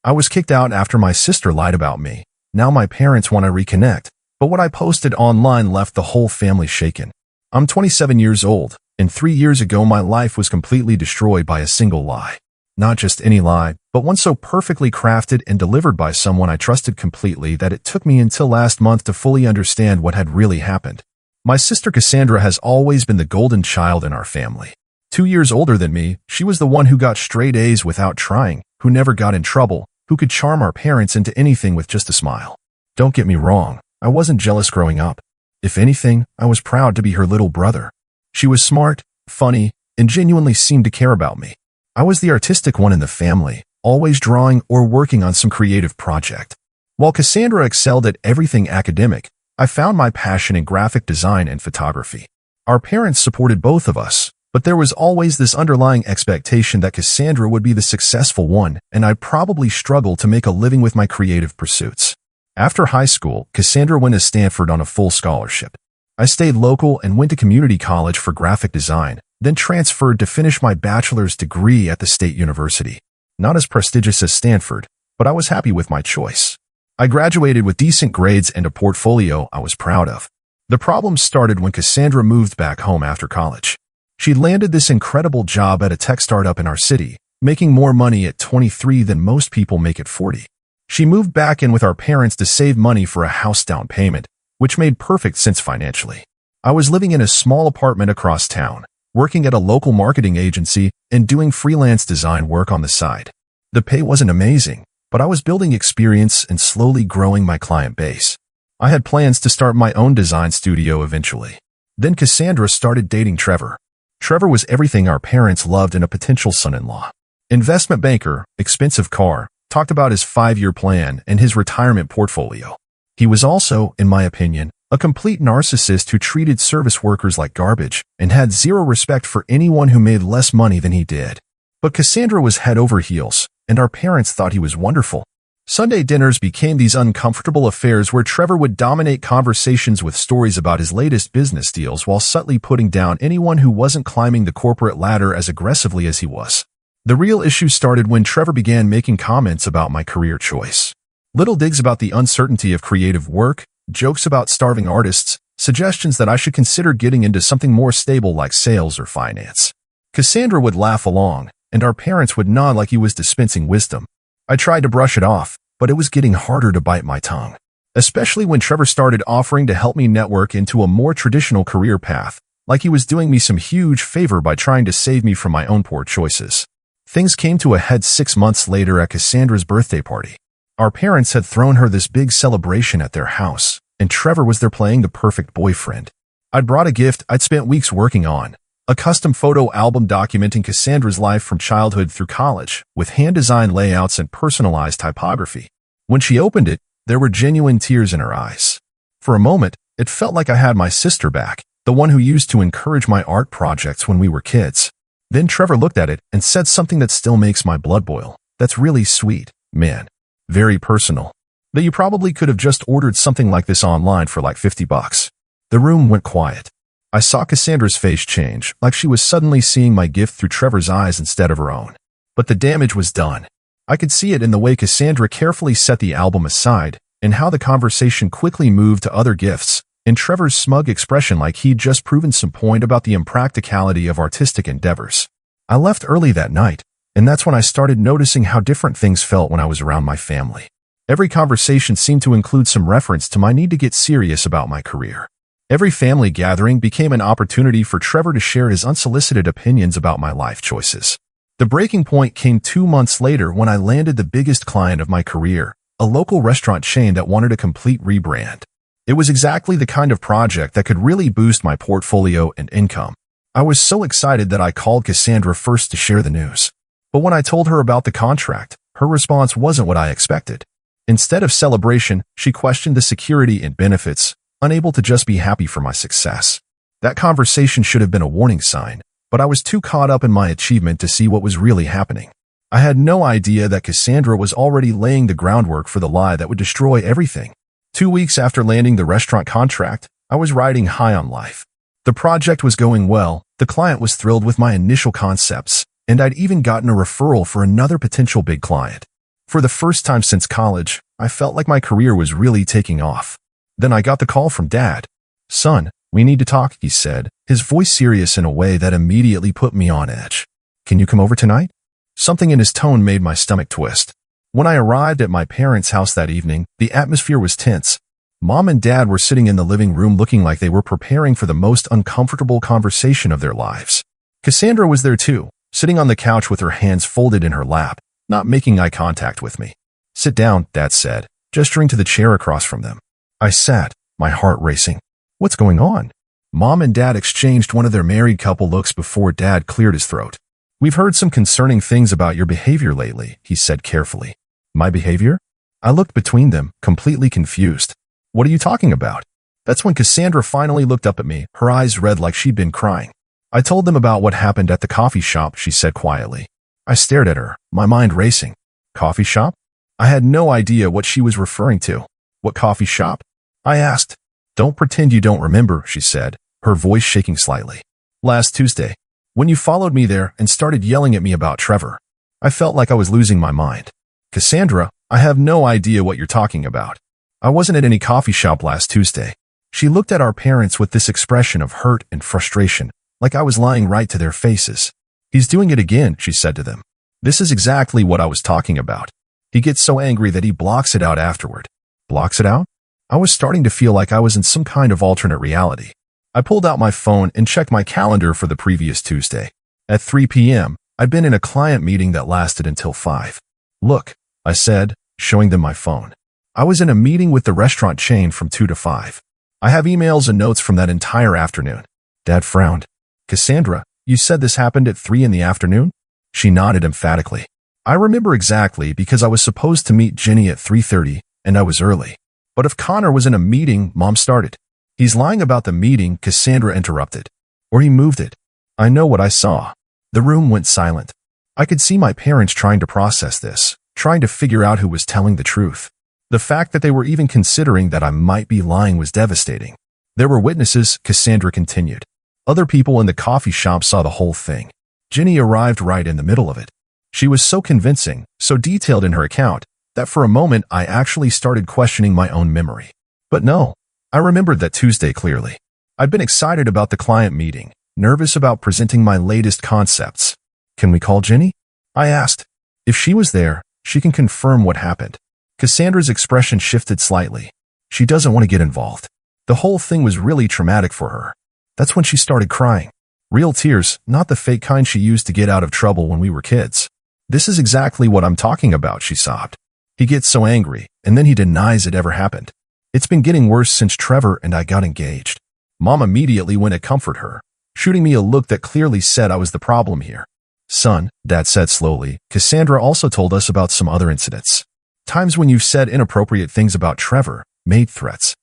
I was kicked out after my sister lied about me. Now my parents want to reconnect, but what I posted online left the whole family shaken. I'm 27 years old, and 3 years ago my life was completely destroyed by a single lie. Not just any lie, but one so perfectly crafted and delivered by someone I trusted completely that it took me until last month to fully understand what had really happened. My sister Cassandra has always been the golden child in our family. 2 years older than me, she was the one who got straight A's without trying, who never got in trouble, who could charm our parents into anything with just a smile. Don't get me wrong, I wasn't jealous growing up. If anything, I was proud to be her little brother. She was smart, funny, and genuinely seemed to care about me. I was the artistic one in the family, always drawing or working on some creative project. While Cassandra excelled at everything academic, I found my passion in graphic design and photography. Our parents supported both of us, but there was always this underlying expectation that Cassandra would be the successful one, and I'd probably struggle to make a living with my creative pursuits. After high school, Cassandra went to Stanford on a full scholarship. I stayed local and went to community college for graphic design, then transferred to finish my bachelor's degree at the State University. Not as prestigious as Stanford, but I was happy with my choice. I graduated with decent grades and a portfolio I was proud of. The problem started when Cassandra moved back home after college. She landed this incredible job at a tech startup in our city, making more money at 23 than most people make at 40. She moved back in with our parents to save money for a house down payment, which made perfect sense financially. I was living in a small apartment across town, working at a local marketing agency and doing freelance design work on the side. The pay wasn't amazing, but I was building experience and slowly growing my client base. I had plans to start my own design studio eventually. Then Cassandra started dating Trevor. Trevor was everything our parents loved in a potential son-in-law. Investment banker, expensive car, talked about his 5-year plan and his retirement portfolio. He was also, in my opinion, a complete narcissist who treated service workers like garbage and had zero respect for anyone who made less money than he did. But Cassandra was head over heels, and our parents thought he was wonderful. Sunday dinners became these uncomfortable affairs where Trevor would dominate conversations with stories about his latest business deals while subtly putting down anyone who wasn't climbing the corporate ladder as aggressively as he was. The real issue started when Trevor began making comments about my career choice. Little digs about the uncertainty of creative work, jokes about starving artists, suggestions that I should consider getting into something more stable like sales or finance. Cassandra would laugh along, and our parents would nod like he was dispensing wisdom. I tried to brush it off, but it was getting harder to bite my tongue, especially when Trevor started offering to help me network into a more traditional career path, like he was doing me some huge favor by trying to save me from my own poor choices. Things came to a head 6 months later at Cassandra's birthday party. Our parents had thrown her this big celebration at their house, and Trevor was there playing the perfect boyfriend. I'd brought a gift I'd spent weeks working on, a custom photo album documenting Cassandra's life from childhood through college, with hand-designed layouts and personalized typography. When she opened it, there were genuine tears in her eyes. For a moment, it felt like I had my sister back, the one who used to encourage my art projects when we were kids. Then Trevor looked at it and said something that still makes my blood boil. "That's really sweet, man. Very personal. But you probably could have just ordered something like this online for like $50. The room went quiet. I saw Cassandra's face change, like she was suddenly seeing my gift through Trevor's eyes instead of her own. But the damage was done. I could see it in the way Cassandra carefully set the album aside, and how the conversation quickly moved to other gifts, and Trevor's smug expression like he'd just proven some point about the impracticality of artistic endeavors. I left early that night, and that's when I started noticing how different things felt when I was around my family. Every conversation seemed to include some reference to my need to get serious about my career. Every family gathering became an opportunity for Trevor to share his unsolicited opinions about my life choices. The breaking point came 2 months later when I landed the biggest client of my career, a local restaurant chain that wanted a complete rebrand. It was exactly the kind of project that could really boost my portfolio and income. I was so excited that I called Cassandra first to share the news. But when I told her about the contract, her response wasn't what I expected. Instead of celebration, she questioned the security and benefits, unable to just be happy for my success. That conversation should have been a warning sign, but I was too caught up in my achievement to see what was really happening. I had no idea that Cassandra was already laying the groundwork for the lie that would destroy everything. 2 weeks after landing the restaurant contract, I was riding high on life. The project was going well, the client was thrilled with my initial concepts, and I'd even gotten a referral for another potential big client. For the first time since college, I felt like my career was really taking off. Then I got the call from Dad. "Son, we need to talk," he said, his voice serious in a way that immediately put me on edge. "Can you come over tonight?" Something in his tone made my stomach twist. When I arrived at my parents' house that evening, the atmosphere was tense. Mom and Dad were sitting in the living room looking like they were preparing for the most uncomfortable conversation of their lives. Cassandra was there too, sitting on the couch with her hands folded in her lap, not making eye contact with me. "Sit down," Dad said, gesturing to the chair across from them. I sat, my heart racing. "What's going on?" Mom and Dad exchanged one of their married couple looks before Dad cleared his throat. "We've heard some concerning things about your behavior lately," he said carefully. "My behavior?" I looked between them, completely confused. "What are you talking about?" That's when Cassandra finally looked up at me, her eyes red like she'd been crying. "I told them about what happened at the coffee shop," she said quietly. I stared at her, my mind racing. "Coffee shop?" I had no idea what she was referring to. "What coffee shop?" I asked. "Don't pretend you don't remember," she said, her voice shaking slightly. "Last Tuesday, when you followed me there and started yelling at me about Trevor." I felt like I was losing my mind. "Cassandra, I have no idea what you're talking about. I wasn't at any coffee shop last Tuesday." She looked at our parents with this expression of hurt and frustration, like I was lying right to their faces. "He's doing it again," she said to them. "This is exactly what I was talking about. He gets so angry that he blocks it out afterward." Blocks it out? I was starting to feel like I was in some kind of alternate reality. I pulled out my phone and checked my calendar for the previous Tuesday. At 3 p.m., I'd been in a client meeting that lasted until 5. "Look," I said, showing them my phone. "I was in a meeting with the restaurant chain from 2 to 5. I have emails and notes from that entire afternoon." Dad frowned. "Cassandra, you said this happened at 3 in the afternoon?" She nodded emphatically. "I remember exactly because I was supposed to meet Jenny at 3:30, and I was early. But if Connor was in a meeting," Mom started. "He's lying about the meeting," Cassandra interrupted. "Or he moved it." I know what I saw. The room went silent. I could see my parents trying to process this, trying to figure out who was telling the truth. The fact that they were even considering that I might be lying was devastating. "There were witnesses," Cassandra continued. "Other people in the coffee shop saw the whole thing. Jenny arrived right in the middle of it. She was so convincing, so detailed in her account, that for a moment I actually started questioning my own memory. But no, I remembered that Tuesday clearly. I'd been excited about the client meeting, nervous about presenting my latest concepts. "Can we call Jenny?" I asked. "If she was there, she can confirm what happened." Cassandra's expression shifted slightly. "She doesn't want to get involved. The whole thing was really traumatic for her." That's when she started crying. Real tears, not the fake kind she used to get out of trouble when we were kids. "This is exactly what I'm talking about," she sobbed. "He gets so angry, and then he denies it ever happened. It's been getting worse since Trevor and I got engaged." Mom immediately went to comfort her, shooting me a look that clearly said I was the problem here. "Son," Dad said slowly, "Cassandra also told us about some other incidents. Times when you've said inappropriate things about Trevor, made threats."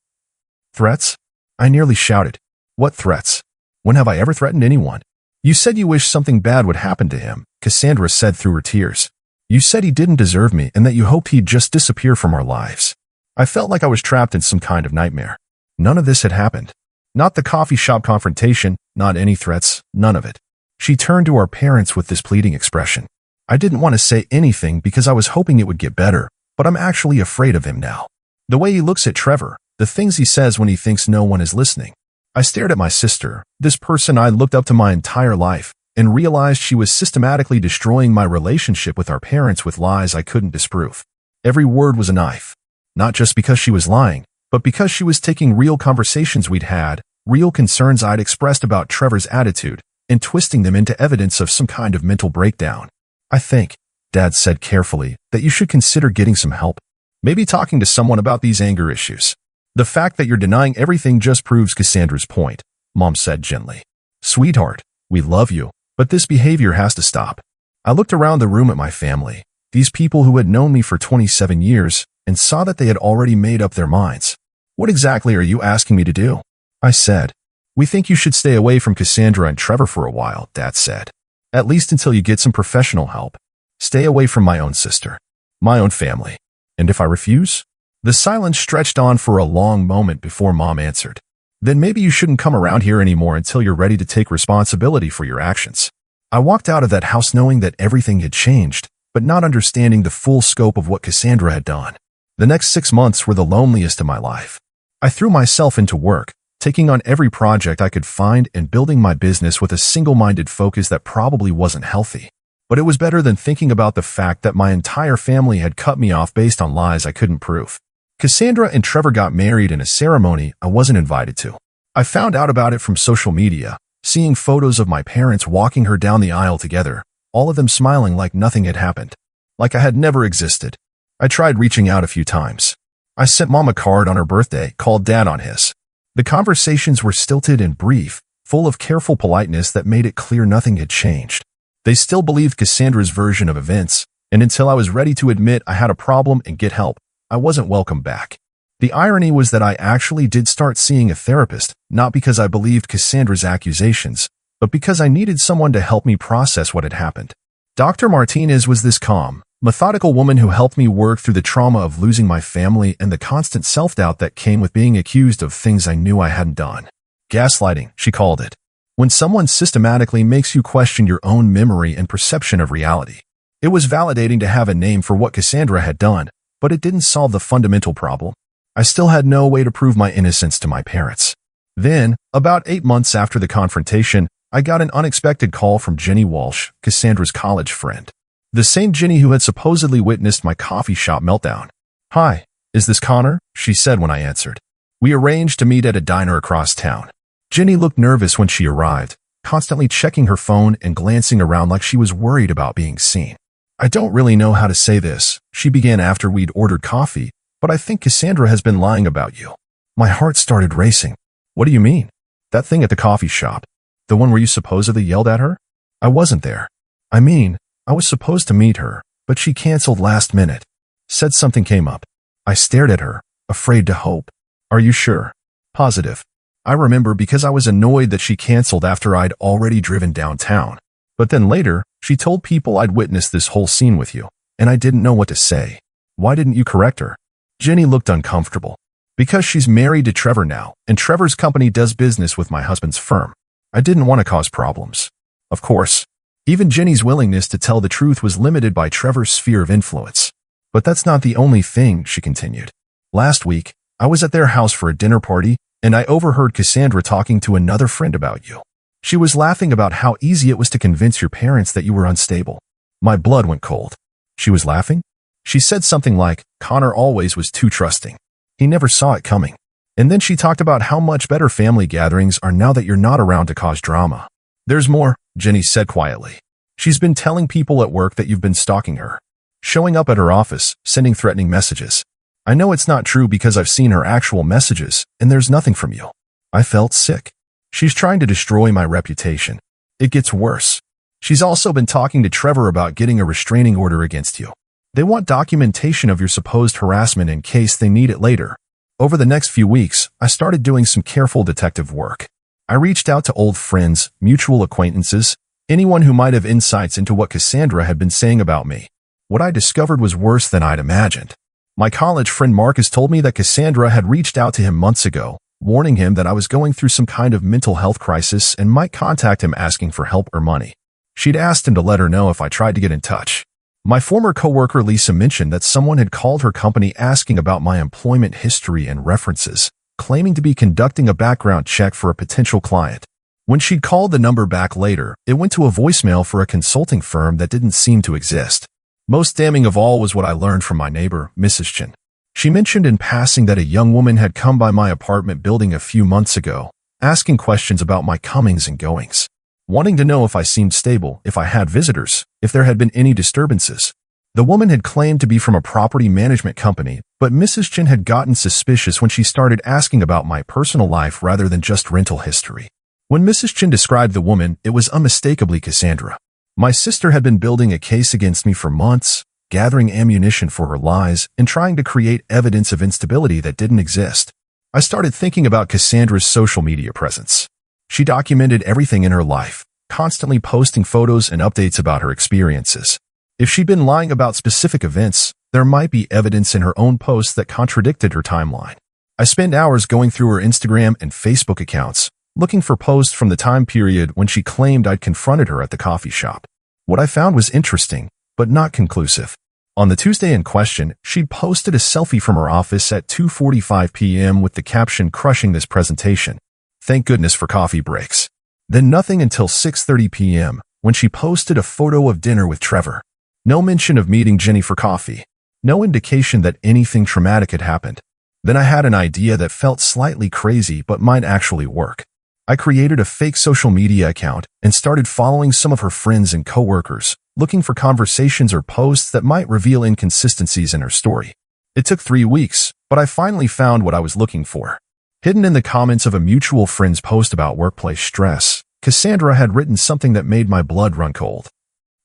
"Threats?" I nearly shouted. "What threats? When have I ever threatened anyone?" "You said you wished something bad would happen to him," Cassandra said through her tears. "You said he didn't deserve me and that you hoped he'd just disappear from our lives." I felt like I was trapped in some kind of nightmare. None of this had happened. Not the coffee shop confrontation, not any threats, none of it. She turned to our parents with this pleading expression. I didn't want to say anything because I was hoping it would get better, but I'm actually afraid of him now. The way he looks at Trevor, the things he says when he thinks no one is listening. I stared at my sister, this person I looked up to my entire life, and realized she was systematically destroying my relationship with our parents with lies I couldn't disprove. Every word was a knife. Not just because she was lying, but because she was taking real conversations we'd had, real concerns I'd expressed about Trevor's attitude, and twisting them into evidence of some kind of mental breakdown. "I think," Dad said carefully, "that you should consider getting some help. Maybe talking to someone about these anger issues. The fact that you're denying everything just proves Cassandra's point," Mom said gently. "Sweetheart, we love you, but this behavior has to stop." I looked around the room at my family, these people who had known me for 27 years, and saw that they had already made up their minds. "What exactly are you asking me to do?" I said. "We think you should stay away from Cassandra and Trevor for a while," Dad said. "At least until you get some professional help. Stay away from my own sister, my own family." "And if I refuse?" The silence stretched on for a long moment before Mom answered. "Then maybe you shouldn't come around here anymore until you're ready to take responsibility for your actions." I walked out of that house knowing that everything had changed, but not understanding the full scope of what Cassandra had done. The next 6 months were the loneliest of my life. I threw myself into work, taking on every project I could find and building my business with a single-minded focus that probably wasn't healthy. But it was better than thinking about the fact that my entire family had cut me off based on lies I couldn't prove. Cassandra and Trevor got married in a ceremony I wasn't invited to. I found out about it from social media, seeing photos of my parents walking her down the aisle together, all of them smiling like nothing had happened, like I had never existed. I tried reaching out a few times. I sent Mom a card on her birthday, called Dad on his. The conversations were stilted and brief, full of careful politeness that made it clear nothing had changed. They still believed Cassandra's version of events, and until I was ready to admit I had a problem and get help, I wasn't welcome back. The irony was that I actually did start seeing a therapist, not because I believed Cassandra's accusations, but because I needed someone to help me process what had happened. Dr. Martinez was this calm, methodical woman who helped me work through the trauma of losing my family and the constant self-doubt that came with being accused of things I knew I hadn't done. Gaslighting, she called it. When someone systematically makes you question your own memory and perception of reality. It was validating to have a name for what Cassandra had done, but it didn't solve the fundamental problem. I still had no way to prove my innocence to my parents. Then, about 8 months after the confrontation, I got an unexpected call from Jenny Walsh, Cassandra's college friend. The same Jenny who had supposedly witnessed my coffee shop meltdown. "Hi, is this Connor?" she said when I answered. We arranged to meet at a diner across town. Jenny looked nervous when she arrived, constantly checking her phone and glancing around like she was worried about being seen. "I don't really know how to say this," she began after we'd ordered coffee, "but I think Cassandra has been lying about you." My heart started racing. "What do you mean?" "That thing at the coffee shop. The one where you supposedly yelled at her?" "I wasn't there. I mean, I was supposed to meet her, but she canceled last minute. Said something came up." I stared at her, afraid to hope. "Are you sure?" "Positive. I remember because I was annoyed that she canceled after I'd already driven downtown. But then later, she told people I'd witnessed this whole scene with you, and I didn't know what to say. Why didn't you correct her?" Jenny looked uncomfortable. "Because she's married to Trevor now, and Trevor's company does business with my husband's firm. I didn't want to cause problems." Of course. Even Jenny's willingness to tell the truth was limited by Trevor's sphere of influence. "But that's not the only thing," she continued. "Last week, I was at their house for a dinner party, and I overheard Cassandra talking to another friend about you. She was laughing about how easy it was to convince your parents that you were unstable." My blood went cold. She was laughing? She said something like, "Connor always was too trusting. He never saw it coming." And then she talked about how much better family gatherings are now that you're not around to cause drama. "There's more," Jenny said quietly. "She's been telling people at work that you've been stalking her. Showing up at her office, sending threatening messages. I know it's not true because I've seen her actual messages, and there's nothing from you." I felt sick. She's trying to destroy my reputation. It gets worse. She's also been talking to Trevor about getting a restraining order against you. They want documentation of your supposed harassment in case they need it later. Over the next few weeks, I started doing some careful detective work. I reached out to old friends, mutual acquaintances, anyone who might have insights into what Cassandra had been saying about me. What I discovered was worse than I'd imagined. My college friend Marcus told me that Cassandra had reached out to him months ago, warning him that I was going through some kind of mental health crisis and might contact him asking for help or money. She'd asked him to let her know if I tried to get in touch. My former coworker Lisa mentioned that someone had called her company asking about my employment history and references, claiming to be conducting a background check for a potential client. When she'd called the number back later, it went to a voicemail for a consulting firm that didn't seem to exist. Most damning of all was what I learned from my neighbor, Mrs. Chen. She mentioned in passing that a young woman had come by my apartment building a few months ago, asking questions about my comings and goings, wanting to know if I seemed stable, if I had visitors, if there had been any disturbances. The woman had claimed to be from a property management company, but Mrs. Chen had gotten suspicious when she started asking about my personal life rather than just rental history. When Mrs. Chen described the woman, it was unmistakably Cassandra. My sister had been building a case against me for months, gathering ammunition for her lies and trying to create evidence of instability that didn't exist. I started thinking about Cassandra's social media presence. She documented everything in her life, constantly posting photos and updates about her experiences. If she'd been lying about specific events, there might be evidence in her own posts that contradicted her timeline. I spent hours going through her Instagram and Facebook accounts, looking for posts from the time period when she claimed I'd confronted her at the coffee shop. What I found was interesting. but not conclusive. On the Tuesday in question, she'd posted a selfie from her office at 2:45 p.m. with the caption crushing this presentation. Thank goodness for coffee breaks. Then nothing until 6:30 p.m. when she posted a photo of dinner with Trevor. No mention of meeting Jenny for coffee. No indication that anything traumatic had happened. Then I had an idea that felt slightly crazy but might actually work. I created a fake social media account and started following some of her friends and coworkers, looking for conversations or posts that might reveal inconsistencies in her story. It took 3 weeks, but I finally found what I was looking for. Hidden in the comments of a mutual friend's post about workplace stress, Cassandra had written something that made my blood run cold.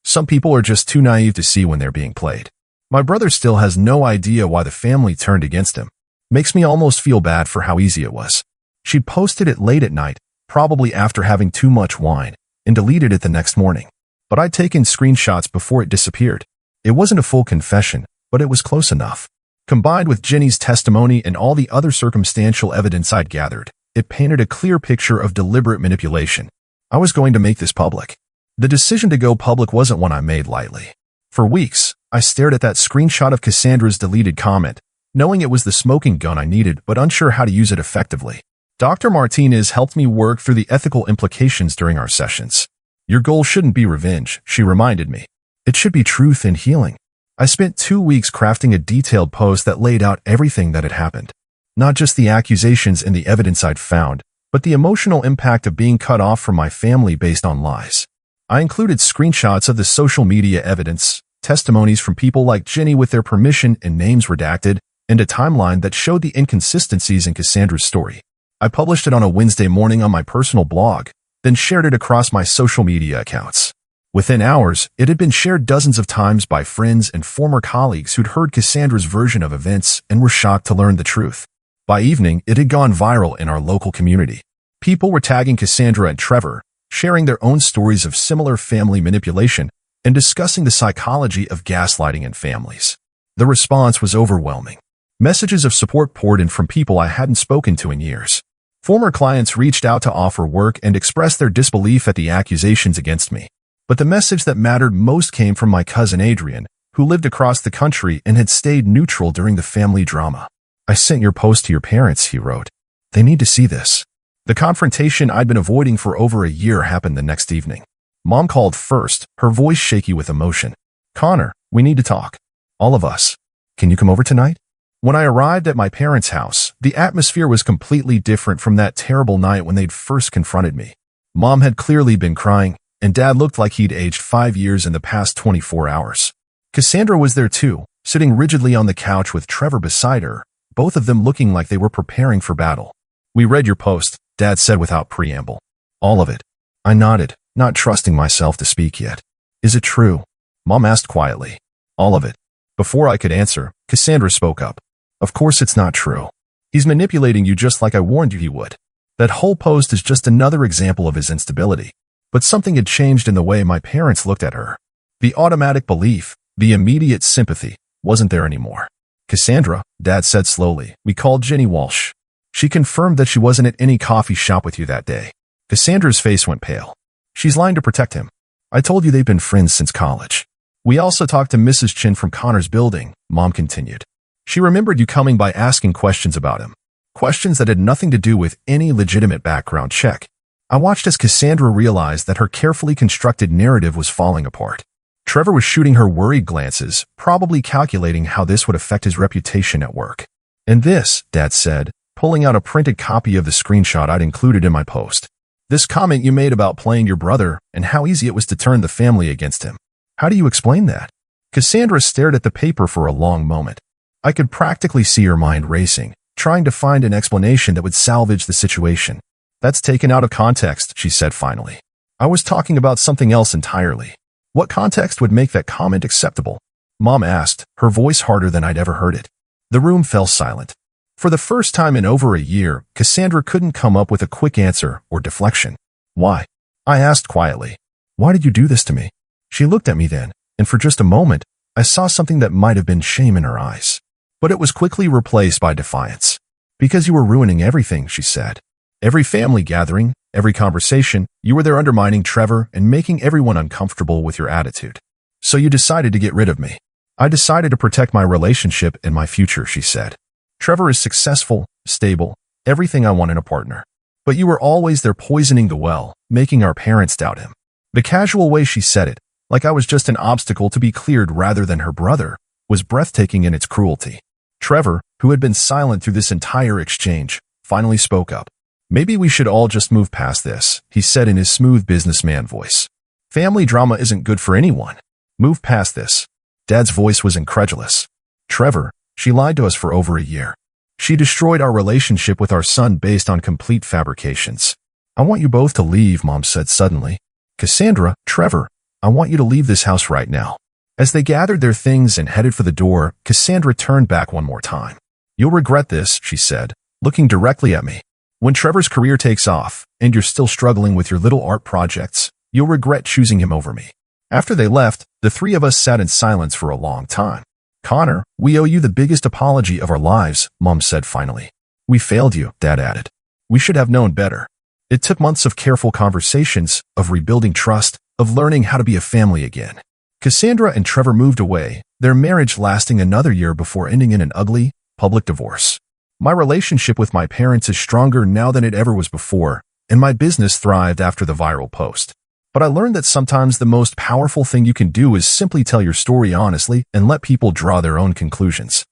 Some people are just too naive to see when they're being played. My brother still has no idea why the family turned against him. Makes me almost feel bad for how easy it was. She'd posted it late at night, probably after having too much wine, and deleted it the next morning. But I'd taken screenshots before it disappeared. It wasn't a full confession, but it was close enough. Combined with Jenny's testimony and all the other circumstantial evidence I'd gathered, it painted a clear picture of deliberate manipulation. I was going to make this public. The decision to go public wasn't one I made lightly. For weeks, I stared at that screenshot of Cassandra's deleted comment, knowing it was the smoking gun I needed but unsure how to use it effectively. Dr. Martinez helped me work through the ethical implications during our sessions. Your goal shouldn't be revenge, she reminded me. It should be truth and healing. I spent 2 weeks crafting a detailed post that laid out everything that had happened. Not just the accusations and the evidence I'd found, but the emotional impact of being cut off from my family based on lies. I included screenshots of the social media evidence, testimonies from people like Jenny with their permission and names redacted, and a timeline that showed the inconsistencies in Cassandra's story. I published it on a Wednesday morning on my personal blog, then shared it across my social media accounts. Within hours, it had been shared dozens of times by friends and former colleagues who'd heard Cassandra's version of events and were shocked to learn the truth. By evening, it had gone viral in our local community. People were tagging Cassandra and Trevor, sharing their own stories of similar family manipulation, and discussing the psychology of gaslighting in families. The response was overwhelming. Messages of support poured in from people I hadn't spoken to in years. Former clients reached out to offer work and express their disbelief at the accusations against me. But the message that mattered most came from my cousin Adrian, who lived across the country and had stayed neutral during the family drama. I sent your post to your parents, he wrote. They need to see this. The confrontation I'd been avoiding for over a year happened the next evening. Mom called first, her voice shaky with emotion. Connor, we need to talk. All of us. Can you come over tonight? When I arrived at my parents' house, the atmosphere was completely different from that terrible night when they'd first confronted me. Mom had clearly been crying, and Dad looked like he'd aged 5 years in the past 24 hours. Cassandra was there too, sitting rigidly on the couch with Trevor beside her, both of them looking like they were preparing for battle. We read your post, Dad said without preamble. All of it. I nodded, not trusting myself to speak yet. Is it true? Mom asked quietly. All of it. Before I could answer, Cassandra spoke up. Of course it's not true. He's manipulating you just like I warned you he would. That whole post is just another example of his instability. But something had changed in the way my parents looked at her. The automatic belief, the immediate sympathy, wasn't there anymore. Cassandra, Dad said slowly, we called Jenny Walsh. She confirmed that she wasn't at any coffee shop with you that day. Cassandra's face went pale. She's lying to protect him. I told you they've been friends since college. We also talked to Mrs. Chin from Connor's building, Mom continued. She remembered you coming by asking questions about him. Questions that had nothing to do with any legitimate background check. I watched as Cassandra realized that her carefully constructed narrative was falling apart. Trevor was shooting her worried glances, probably calculating how this would affect his reputation at work. And this, Dad said, pulling out a printed copy of the screenshot I'd included in my post. This comment you made about playing your brother and how easy it was to turn the family against him. How do you explain that? Cassandra stared at the paper for a long moment. I could practically see her mind racing, trying to find an explanation that would salvage the situation. That's taken out of context, she said finally. I was talking about something else entirely. What context would make that comment acceptable? Mom asked, her voice harder than I'd ever heard it. The room fell silent. For the first time in over a year, Cassandra couldn't come up with a quick answer or deflection. Why? I asked quietly. Why did you do this to me? She looked at me then, and for just a moment, I saw something that might have been shame in her eyes. But it was quickly replaced by defiance. Because you were ruining everything, she said. Every family gathering, every conversation, you were there undermining Trevor and making everyone uncomfortable with your attitude. So you decided to get rid of me. I decided to protect my relationship and my future, she said. Trevor is successful, stable, everything I want in a partner. But you were always there poisoning the well, making our parents doubt him. The casual way she said it, like I was just an obstacle to be cleared rather than her brother, was breathtaking in its cruelty. Trevor, who had been silent through this entire exchange, finally spoke up. Maybe we should all just move past this, he said in his smooth businessman voice. Family drama isn't good for anyone. Move past this. Dad's voice was incredulous. Trevor, she lied to us for over a year. She destroyed our relationship with our son based on complete fabrications. I want you both to leave, Mom said suddenly. Cassandra, Trevor, I want you to leave this house right now. As they gathered their things and headed for the door, Cassandra turned back one more time. You'll regret this, she said, looking directly at me. When Trevor's career takes off, and you're still struggling with your little art projects, you'll regret choosing him over me. After they left, the three of us sat in silence for a long time. Connor, we owe you the biggest apology of our lives, Mom said finally. We failed you, Dad added. We should have known better. It took months of careful conversations, of rebuilding trust, of learning how to be a family again. Cassandra and Trevor moved away, their marriage lasting another year before ending in an ugly, public divorce. My relationship with my parents is stronger now than it ever was before, and my business thrived after the viral post. But I learned that sometimes the most powerful thing you can do is simply tell your story honestly and let people draw their own conclusions.